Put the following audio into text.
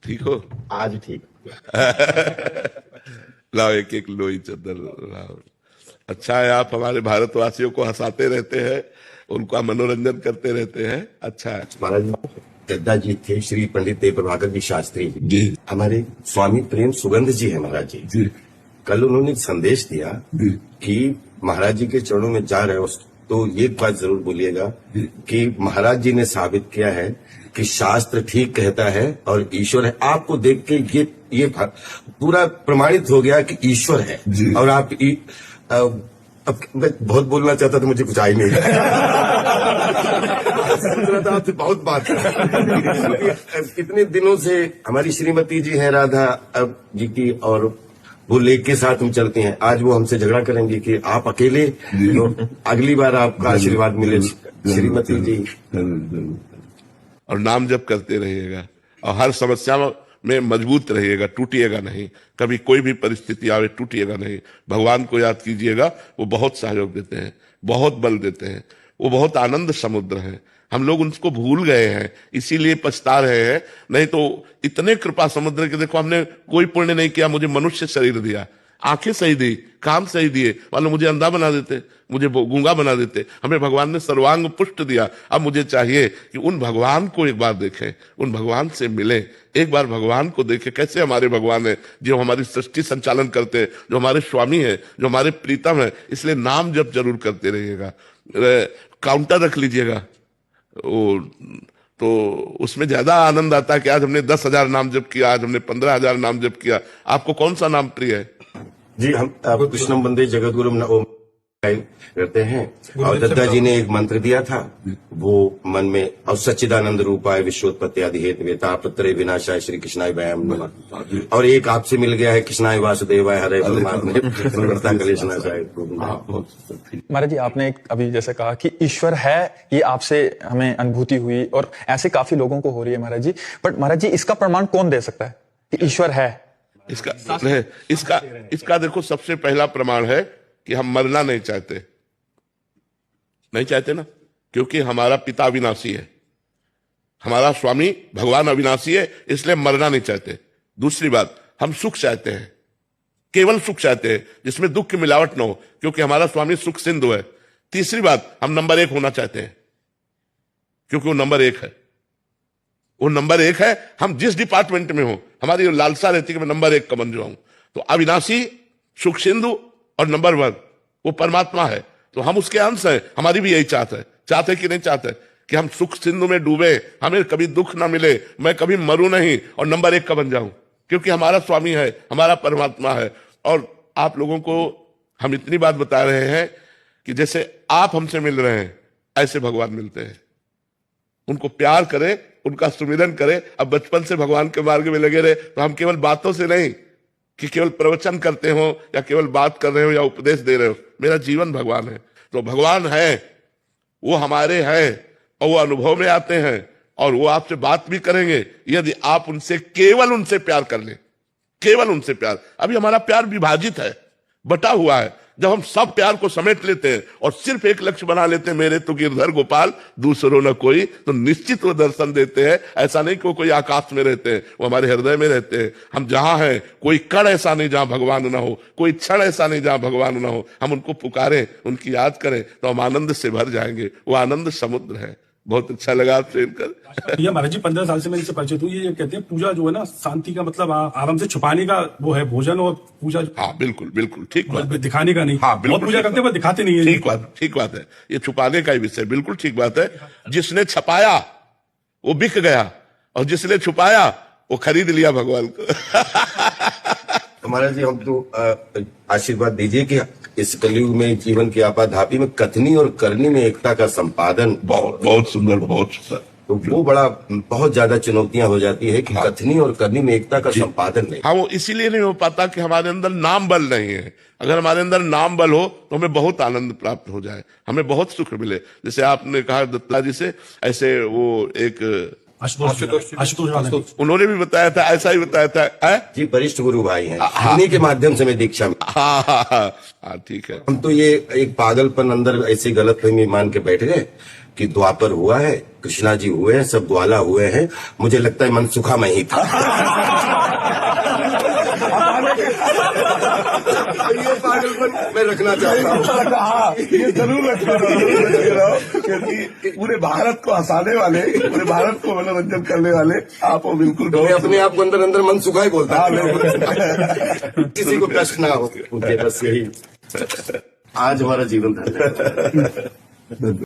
ठीक हो? आज ठीक। लाओ एक एक लोई चद्दर लाओ। अच्छा है, आप हमारे भारतवासियों को हंसाते रहते हैं, उनका मनोरंजन करते रहते हैं। अच्छा है महाराज, दद्दा जी थे श्री पंडित देव प्रभाकर जी शास्त्री जी। हमारे स्वामी प्रेम सुगंध जी है महाराज जी। जी कल उन्होंने एक संदेश दिया कि महाराज जी के चरणों में जा रहे हो तो ये बात जरूर बोलिएगा कि महाराज जी ने साबित किया है कि शास्त्र ठीक कहता है और ईश्वर है। आपको देख के ये पूरा प्रमाणित हो गया कि ईश्वर है। और आप अब मैं बहुत बोलना चाहता था, मुझे कुछ आई नहीं। आपसे बहुत बात इतने दिनों से हमारी श्रीमती जी हैं राधा जी की, और वो लेक के साथ हम चलते हैं। आज वो हमसे झगड़ा करेंगे कि आप अकेले, तो अगली बार आपका आशीर्वाद मिले श्रीमती जी। और नाम जप करते रहिएगा और हर समस्या में मजबूत रहिएगा, टूटिएगा नहीं। कभी कोई भी परिस्थिति आवे टूटिएगा नहीं। भगवान को याद कीजिएगा, वो बहुत सहयोग देते हैं, बहुत बल देते हैं, वो बहुत आनंद समुद्र है। हम लोग उनको भूल गए हैं, इसीलिए पछता रहे हैं। नहीं तो इतने कृपा समुद्र के, देखो हमने कोई पुण्य नहीं किया, मुझे मनुष्य शरीर दिया, आंखें सही दी, कान सही दिए, मानो मुझे अंधा बना देते, मुझे गूंगा बना देते। हमें भगवान ने सर्वांग पुष्ट दिया। अब मुझे चाहिए कि उन भगवान को एक बार देखें, उन भगवान से मिलें, एक बार भगवान को देखें। कैसे हमारे भगवान है, जो हमारी सृष्टि संचालन करते हैं, जो हमारे स्वामी है, जो हमारे प्रीतम है। इसलिए नाम जप जरूर करते रहिएगा। काउंटर रख लीजिएगा, तो उसमें ज्यादा आनंद आता है कि आज हमने 10,000 नाम जप किया, आज हमने 15,000 नाम जप किया। आपको कौन सा नाम प्रिय है? जी, हम आपको कृष्णम वंदे जगद्गुरुम करते हैं। और दद्दा जी ने एक मंत्र दिया था, वो मन में, और सच्चिदानंद रूपाय विश्वोत्पत्ति आदि हेतु तापत्रय विनाशाय श्री कृष्णाय वयम नमः। और एक आपसे मिल गया है, कृष्णाय वासुदेवाय हरे परमात्मा कलेशनाशाय। महाराज जी, आपने एक अभी जैसे कहा कि ईश्वर है, ये आपसे हमें अनुभूति हुई और ऐसे काफी लोगों को हो रही है महाराज जी। बट महाराज जी, इसका प्रमाण कौन दे सकता है कि ईश्वर है? इसका देखो, सबसे पहला प्रमाण है कि हम मरना नहीं चाहते। नहीं चाहते ना, क्योंकि हमारा पिता अविनाशी है, हमारा स्वामी भगवान अविनाशी है, इसलिए मरना नहीं चाहते। दूसरी बात, हम सुख चाहते हैं, केवल सुख चाहते हैं जिसमें दुख की मिलावट ना हो, क्योंकि हमारा स्वामी सुख सिंधु है। तीसरी बात, हम नंबर 1 होना चाहते हैं, क्योंकि वो नंबर 1 है। वो नंबर 1 है। हम जिस डिपार्टमेंट में हो, हमारी लालसा रहती है कि मैं नंबर 1 का बन जाऊं। तो अविनाशी, सुख सिंधु और नंबर 1 वो परमात्मा है, तो हम उसके अंश हैं। हमारी भी यही चाहते कि नहीं चाहते कि हम सुख सिंधु में डूबे, हमें कभी दुख ना मिले, मैं कभी मरूं नहीं और नंबर 1 का बन जाऊं, क्योंकि हमारा स्वामी है, हमारा परमात्मा है। और आप लोगों को हम इतनी बात बता रहे हैं कि जैसे आप हमसे मिल रहे हैं, ऐसे भगवान मिलते हैं। उनको प्यार करें, उनका सुमिरन करें। अब बचपन से भगवान के मार्ग में लगे रहे तो हम केवल बातों से नहीं कि केवल प्रवचन करते हो या केवल बात कर रहे हो या उपदेश दे रहे हो। मेरा जीवन भगवान है। तो भगवान है, वो हमारे हैं और वो अनुभव में आते हैं और वो आपसे बात भी करेंगे यदि आप उनसे केवल उनसे प्यार कर लें, केवल उनसे प्यार। अभी हमारा प्यार विभाजित है, बटा हुआ है। जब हम सब प्यार को समेट लेते हैं और सिर्फ एक लक्ष्य बना लेते हैं, मेरे तो गिरधर गोपाल दूसरों न कोई, तो निश्चित वो दर्शन देते हैं। ऐसा नहीं कि वो कोई आकाश में रहते हैं, वो हमारे हृदय में रहते हैं। हम जहां हैं, कोई कण ऐसा नहीं जहां भगवान ना हो, कोई क्षण ऐसा नहीं जहां भगवान ना हो। हम उनको पुकारें, उनकी याद करें तो हम आनंद से भर जाएंगे। वो आनंद समुद्र है। बहुत अच्छा लगा आपसे इनकर। ये महाराज जी 15 साल से मैं इनसे परिचित हूँ। ये कहते हैं पूजा जो है ना, शांति का मतलब आराम से छुपाने का वो है, भोजन और पूजा। हाँ बिल्कुल बिल्कुल ठीक बात, दिखाने का नहीं। हाँ बिल्कुल, पूजा करते हैं दिखाते नहीं है। ठीक बात है, ये छुपाने का ही विषय बिल्कुल ठीक बात है। जिसने छपाया वो बिक गया और जिसने छुपाया वो खरीद लिया भगवान को। महाराज जी, हम तो आशीर्वाद दीजिए कि इस कलयुग में जीवन की आपाधापी में कथनी और करनी में एकता का संपादन। बहुत सुंदर, बहुत सुंदर। तो वो बहुत ज्यादा चुनौतियां हो जाती है कि कथनी और करनी में एकता का संपादन नहीं। हाँ, वो इसीलिए नहीं हो पाता कि हमारे अंदर नाम बल नहीं है। अगर हमारे अंदर नाम बल हो तो हमें बहुत आनंद प्राप्त हो जाए, हमें बहुत सुख मिले। जैसे आपने कहा दत्ता जी से, ऐसे वो एक आशुतोष उन्होंने भी बताया था, ऐसा ही बताया था जी। वरिष्ठ गुरु भाई हैं, उन्हीं के माध्यम से मैं दीक्षा में। हाँ ठीक है। हम तो ये एक पागलपन अंदर ऐसी गलतफहमी मान के बैठ गए कि द्वापर हुआ है, कृष्णा जी हुए हैं, सब ग्वाला हुए हैं, मुझे लगता है मनसुखा में ही था। ये पागलपन मैं रखना चाहता हूँ। हाँ, ये जरूर रखो क्योंकि पूरे भारत को हंसाने वाले, पूरे भारत को मनोरंजन करने वाले आप हो बिल्कुल। तो मैं अपने आप को अंदर अंदर मनसुखा ही बोलता हूँ। किसी को कष्ट ना हो, बस यही आज हमारा जीवन था।